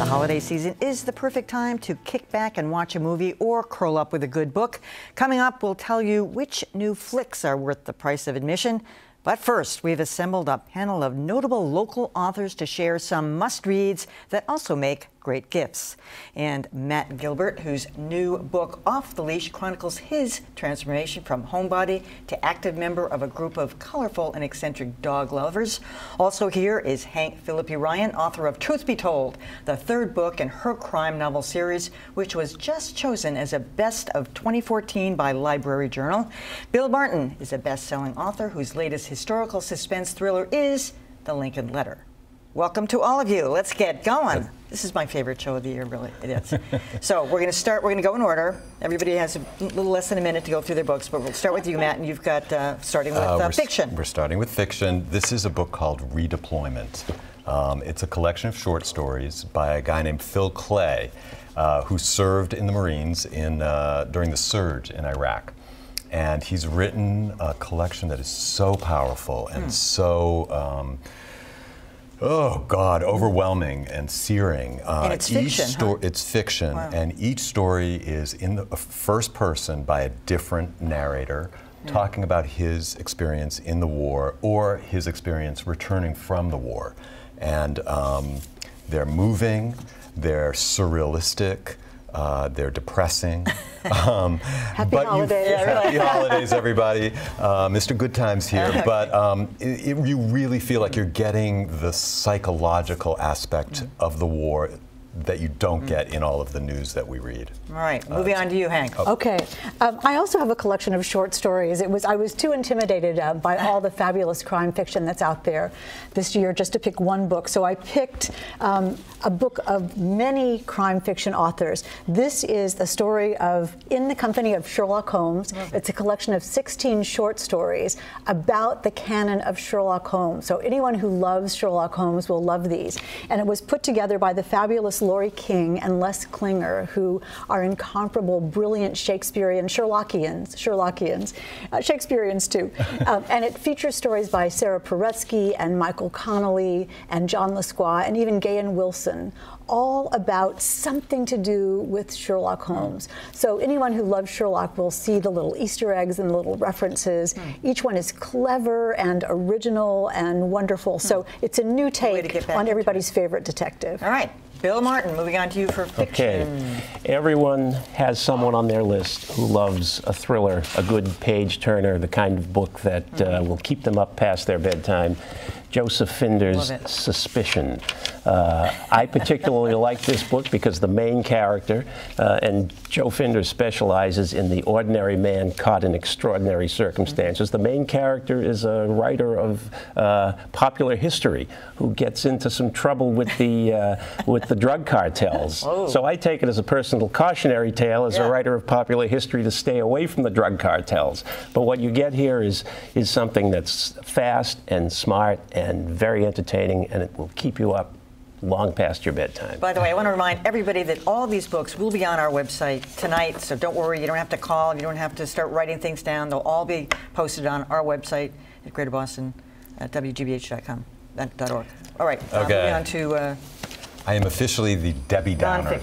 The holiday season is the perfect time to kick back and watch a movie or curl up with a good book. Coming up, we'll tell you which new flicks are worth the price of admission. But first, we've assembled a panel of notable local authors to share some must-reads that also make great gifts. And Matt Gilbert, whose new book, Off the Leash, chronicles his transformation from homebody to active member of a group of colorful and eccentric dog lovers. Also here is Hank Phillippi Ryan, author of Truth Be Told, the third book in her crime novel series, which was just chosen as a best of 2014 by Library Journal. Bill Martin is a best-selling author whose latest historical suspense thriller is The Lincoln Letter. Welcome to all of you. Let's get going. This is my favorite show of the year, really. It is. So we're going to start. We're going to go in order. Everybody has a little less than a minute to go through their books, but we'll start with you, Matt, and you've got starting with fiction. We're starting with fiction. This is a book called Redeployment. It's a collection of short stories by a guy named Phil Clay, who served in the Marines during the surge in Iraq. And he's written a collection that is so powerful and so oh God, overwhelming and searing. And it's fiction, It's fiction, wow. And each story is in the first person by a different narrator, talking about his experience in the war or his experience returning from the war. And they're moving, they're surrealistic, they're depressing. Happy holidays. Happy holidays, everybody. Mr. Good Times here. But you really feel like you're getting the psychological aspect of the war that you don't get in all of the news that we read. All right, moving on to you, Hank. Okay, I also have a collection of short stories. I was too intimidated by all the fabulous crime fiction that's out there this year just to pick one book. So I picked a book of many crime fiction authors. This is the story of In the Company of Sherlock Holmes. It's a collection of 16 short stories about the canon of Sherlock Holmes. So anyone who loves Sherlock Holmes will love these. And it was put together by the fabulous Laurie King and Les Klinger, who are incomparable, brilliant Shakespearean Sherlockians, Shakespeareans too. And it features stories by Sarah Paretsky and Michael Connelly and John Lesquat and even Gahan Wilson, all about something to do with Sherlock Holmes. So anyone who loves Sherlock will see the little Easter eggs and little references. Each one is clever and original and wonderful. So it's a new take on everybody's favorite detective. All right. Bill Martin, moving on to you for fiction. Okay. Everyone has someone on their list who loves a thriller, a good page-turner, the kind of book that will keep them up past their bedtime. Joseph Finder's Suspicion. I particularly like this book because the main character, and Joe Finder specializes in the ordinary man caught in extraordinary circumstances. The main character is a writer of popular history who gets into some trouble with the drug cartels. So I take it as a personal cautionary tale as a writer of popular history to stay away from the drug cartels. But what you get here is something that's fast and smart and very entertaining, and it will keep you up long past your bedtime. By the way, I want to remind everybody that all these books will be on our website tonight, so don't worry, you don't have to call, you don't have to start writing things down. They'll all be posted on our website at Greater Boston at WGBH.com.org. All right, moving on to... I am officially the Debbie Downer.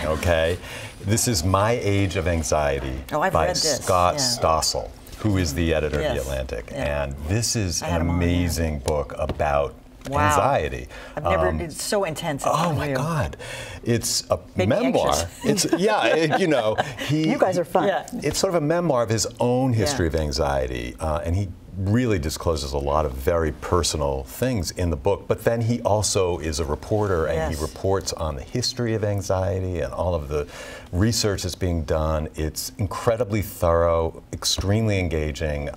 Okay, this is My Age of Anxiety by Scott Stossel, who is the editor of The Atlantic. And this is an amazing book about anxiety. I've never, it's so intense. Oh my God. It's a memoir. It's, you know, you guys are fun. It's sort of a memoir of his own history of anxiety. And he really discloses a lot of very personal things in the book, but then he also is a reporter and he reports on the history of anxiety and all of the research that's being done. It's incredibly thorough, extremely engaging,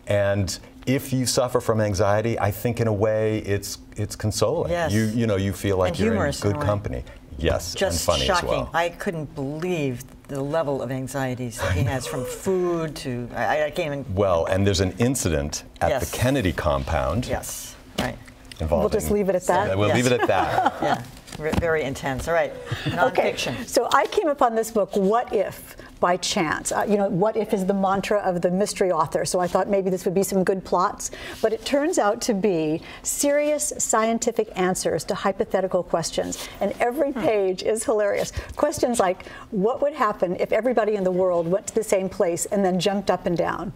and if you suffer from anxiety, I think in a way it's consoling. You know, you feel like you're in good company. Yes, just and funny shocking. as well. I couldn't believe the level of anxieties that he has, from food to I can't even. Well, and there's an incident at the Kennedy compound. Right. We'll just leave it at that. We'll leave it at that. Very intense. All right. Nonfiction. Okay. So I came upon this book, What If, by chance. You know, what if is the mantra of the mystery author, so I thought maybe this would be some good plots. But it turns out to be serious scientific answers to hypothetical questions, and every page is hilarious. Questions like, what would happen if everybody in the world went to the same place and then jumped up and down?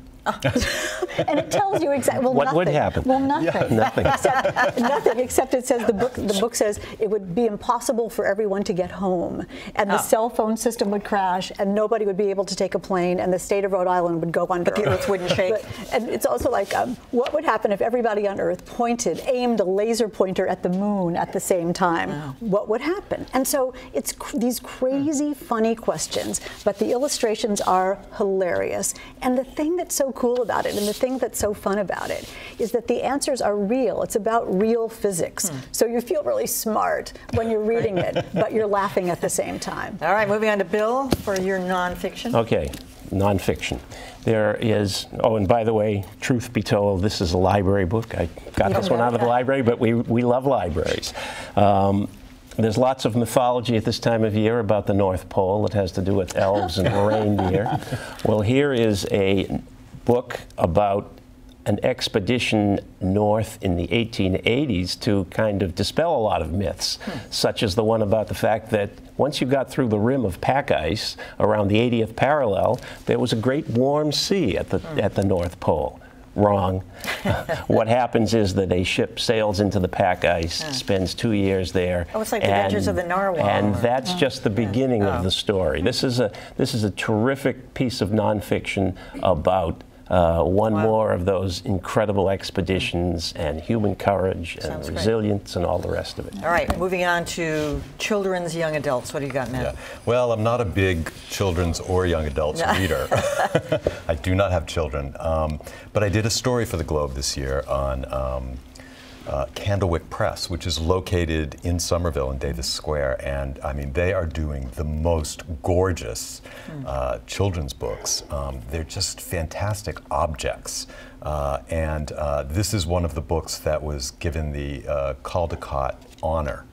And it tells you exactly, well, what nothing. would happen? Well, nothing. Yeah, nothing. Nothing, except it says, the book says it would be impossible for everyone to get home, and the cell phone system would crash, and nobody would be able to take a plane, and the state of Rhode Island would go under. But the earth wouldn't shake. And it's also like, what would happen if everybody on Earth aimed a laser pointer at the moon at the same time? Oh. What would happen? And so it's these crazy, funny questions, but the illustrations are hilarious. And the thing that's so cool about it, and the thing that's so fun about it, is that the answers are real. It's about real physics. So you feel really smart when you're reading it, but you're laughing at the same time. All right, moving on to Bill for your nonfiction. Okay, nonfiction. There is, oh, and by the way, truth be told, this is a library book. I got this one out of the library, but we love libraries. There's lots of mythology at this time of year about the North Pole. It has to do with elves and reindeer. Well, here is a book about an expedition north in the 1880s to kind of dispel a lot of myths, such as the one about the fact that once you got through the rim of pack ice around the 80th parallel, there was a great warm sea at the North Pole. Wrong. What happens is that a ship sails into the pack ice, spends 2 years there. Oh, it's like the Adventures of the Narwhal. And that's just the beginning of the story. This is a terrific piece of nonfiction about one more of those incredible expeditions and human courage and resilience and all the rest of it. All right, moving on to children's young adults. What do you got, Matt? Yeah. Well, I'm not a big children's or young adults reader. I do not have children. But I did a story for the Globe this year on Candlewick Press, which is located in Somerville in Davis Square, and I mean they are doing the most gorgeous children's books. They're just fantastic objects, and this is one of the books that was given the Caldecott honor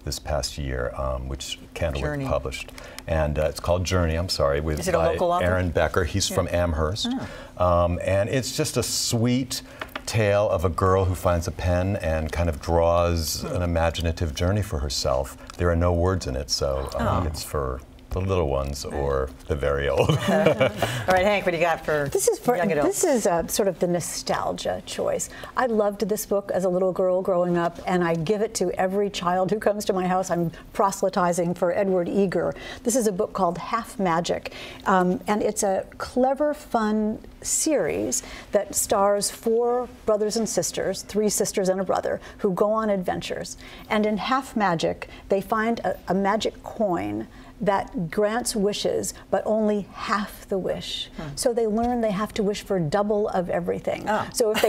this past year, which Candlewick published, and it's called Journey. I'm sorry, with Aaron Becker. He's from Amherst, and it's just a sweet tale of a girl who finds a pen and kind of draws an imaginative journey for herself. There are no words in it, so it's for the little ones or the very old. All right, Hank, what do you got for young adults? This is sort of the nostalgia choice. I loved this book as a little girl growing up, and I give it to every child who comes to my house. I'm proselytizing for Edward Eager. This is a book called Half Magic, and it's a clever, fun series that stars 4 brothers and sisters, 3 sisters and a brother, who go on adventures. And in Half Magic, they find a magic coin that grants wishes, but only half the wish. So they learn they have to wish for double of everything. So if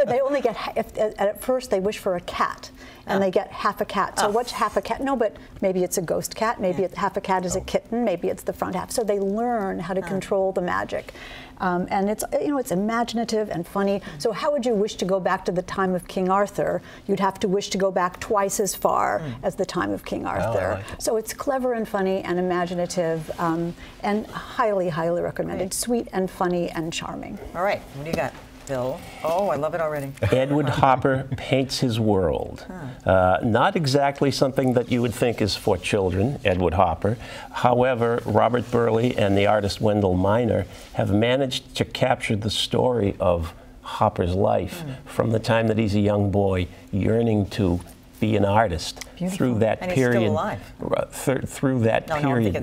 they only get, at first they wish for a cat, and they get half a cat. So what's half a cat? No, but maybe it's a ghost cat. Maybe half a cat is a kitten. Maybe it's the front half. So they learn how to control the magic. And it's, it's imaginative and funny. So how would you wish to go back to the time of King Arthur? You'd have to wish to go back twice as far as the time of King Arthur. Like so it's clever and funny and imaginative, and highly, highly recommended. Sweet and funny and charming. All right, what do you got, Bill? Oh, I love it already. Edward Hopper Paints His World. Not exactly something that you would think is for children, Edward Hopper. However, Robert Burley and the artist Wendell Miner have managed to capture the story of Hopper's life from the time that he's a young boy yearning to be an artist. Through that and period. He's still alive. Through that period.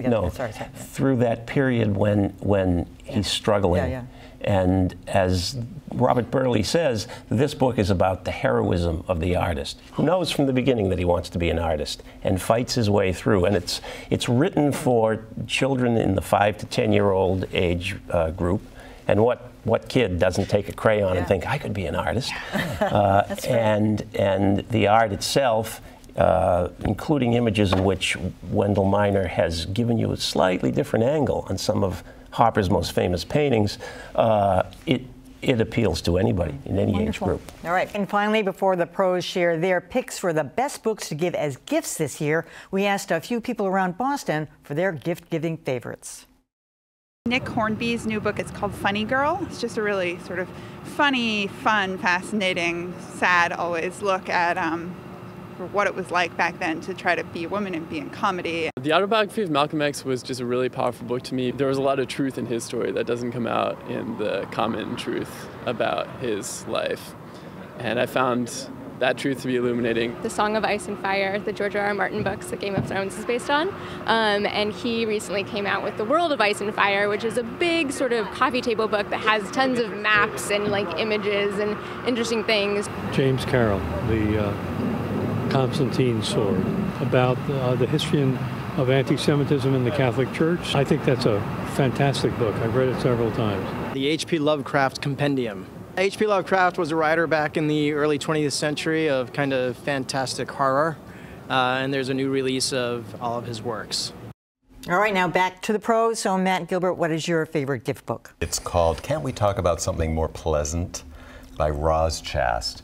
Through that period when he's struggling. And as Robert Burley says, this book is about the heroism of the artist, who knows from the beginning that he wants to be an artist and fights his way through. And it's written for children in the 5 to 10-year-old age group. And what kid doesn't take a crayon and think, I could be an artist? That's right. And the art itself, including images in which Wendell Miner has given you a slightly different angle on some of Hopper's most famous paintings, it appeals to anybody in any age group. All right, and finally, before the pros share their picks for the best books to give as gifts this year, we asked a few people around Boston for their gift-giving favorites. Nick Hornby's new book is called Funny Girl. It's just a really sort of funny, fun, fascinating, sad always look at what it was like back then to try to be a woman and be in comedy. The autobiography of Malcolm X was just a really powerful book to me. There was a lot of truth in his story that doesn't come out in the common truth about his life. And I found that truth to be illuminating. The Song of Ice and Fire, the George R.R. Martin books that Game of Thrones is based on. And he recently came out with The World of Ice and Fire, which is a big sort of coffee table book that has tons of maps and like images and interesting things. James Carroll, the Constantine sword, about the history of anti-Semitism in the Catholic Church. I think that's a fantastic book. I've read it several times. The H.P. Lovecraft Compendium. H.P. Lovecraft was a writer back in the early 20th century of kind of fantastic horror, and there's a new release of all of his works. All right, now back to the pros. So, Matt Gilbert, what is your favorite gift book? It's called Can't We Talk About Something More Pleasant by Roz Chast.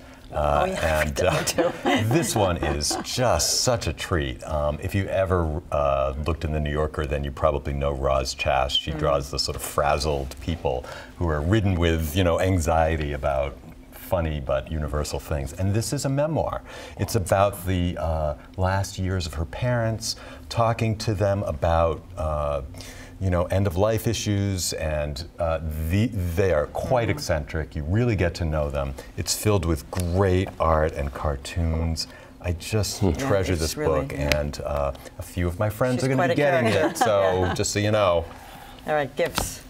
This one is just such a treat. If you ever looked in the New Yorker, then you probably know Roz Chast. She draws the sort of frazzled people who are ridden with, anxiety about funny but universal things. And this is a memoir. It's about the last years of her parents, talking to them about end-of-life issues, and they are quite eccentric. You really get to know them. It's filled with great art and cartoons. I just treasure this book, and a few of my friends are going to be getting it, so just so you know. All right, gifts.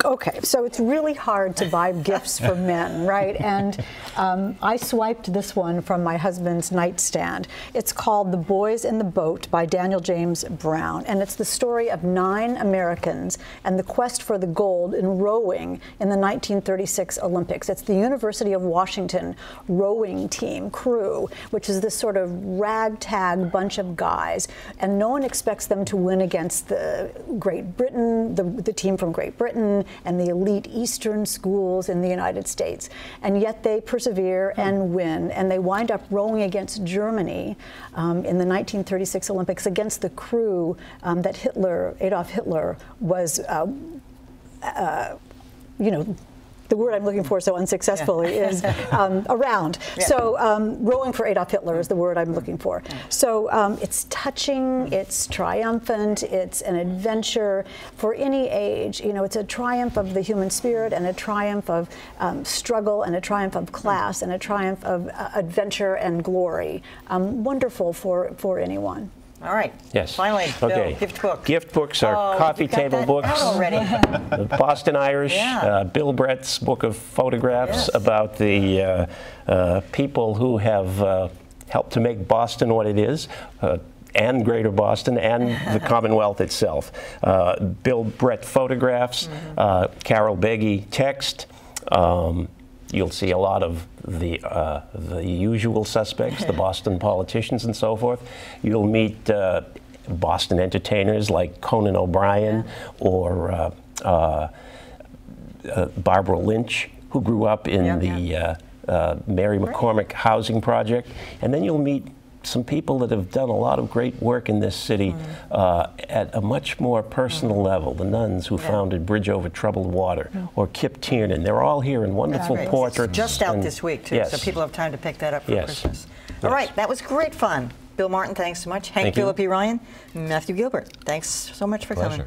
Okay, so it's really hard to buy gifts for men, right? And I swiped this one from my husband's nightstand. It's called The Boys in the Boat by Daniel James Brown, and it's the story of 9 Americans and the quest for the gold in rowing in the 1936 Olympics. It's the University of Washington rowing team crew, which is this sort of ragtag bunch of guys, and no one expects them to win against the Great Britain, the team from Great Britain, and the elite Eastern schools in the United States. And yet they persevere and win, and they wind up rowing against Germany in the 1936 Olympics against the crew that Adolf Hitler was, the word I'm looking for so unsuccessfully is around. Yeah. So rowing for Adolf Hitler is the word I'm looking for. So it's touching, it's triumphant, it's an adventure for any age. It's a triumph of the human spirit, and a triumph of struggle, and a triumph of class, and a triumph of adventure and glory. Wonderful for anyone. All right. Yes. Finally, Bill, okay. gift book. Gift books are coffee table books. Already. The Boston Irish, Bill Brett's book of photographs about the people who have helped to make Boston what it is. And Greater Boston, and the Commonwealth itself. Bill Brett photographs, Carol Beggy text. You'll see a lot of the usual suspects, the Boston politicians and so forth. You'll meet Boston entertainers like Conan O'Brien or Barbara Lynch, who grew up in the Mary McCormick housing project. And then you'll meet some people that have done a lot of great work in this city at a much more personal level. The nuns who founded Bridge Over Troubled Water, or Kip Tiernan. They're all here in wonderful portraits. It's just out this week, too, so people have time to pick that up for Christmas. All right, that was great fun. Bill Martin, thanks so much. Hank Philip E. Ryan, Matthew Gilbert, thanks so much for coming.